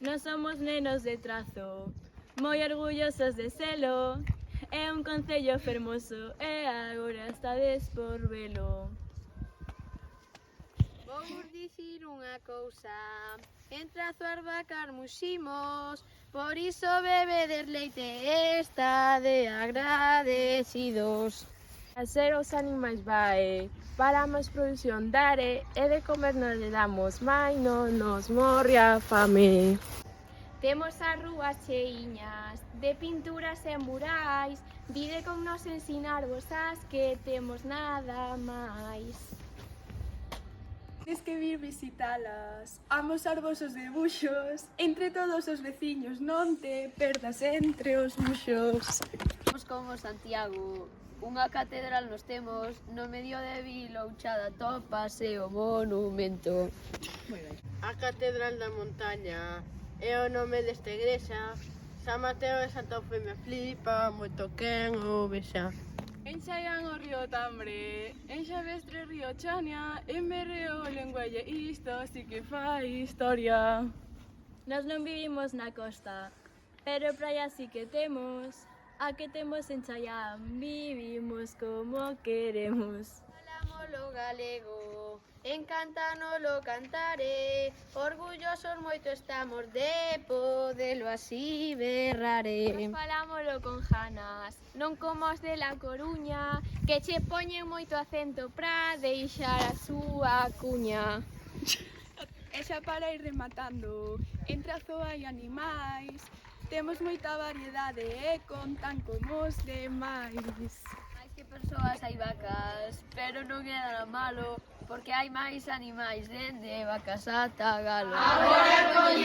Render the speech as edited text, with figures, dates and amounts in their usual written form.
Nós somos nenos de Trazo, moi orgullosos de selo. É un concello fermoso e agora estades por velo. Vou vos dicir unha cousa, en Trazo as vacas muximos, por iso bebedes leite e estade agradecidos. A ser os animais vai, para máis produción dare, e de comer non lle damos mai, non nos morre a fame. Temos as rúas cheiñas de pinturas e murais, vide con nos ensinarvos as que temos nada máis. Tens que vir visitalas, amosar vos os debuxos, entre todos os veciños non te perdas entre os buxos. Somos como Santiago, unha catedral nos temos, no medio de Vilouchada topase o monumento. A Catedral da Montaña é o nome desta igrexa. San Mateo e Santa Fe me flipa, moito quen o vexa. En Xaián o río Tambre, en Xavestre río Chania, en Berreo o Lenguelle, isto sí que fai historia. Nós non vivimos na costa, pero praia sí que temos. A que temos en Chaián, vivimos como queremos. Falámolo galego, encantánolo cantare, orgullosos moito estamos de podelo así berrare. Falámolo con ganas, non como os de La Coruña, que che poñen moito acento pra deixar a súa cuña. E xa para ir rematando, en Trazo hai animais, temos moita variedade e contan como os demais. Máis que persoas hai vacas, pero non é nada malo, porque hai máis animais, dende vacas ata galo. Agora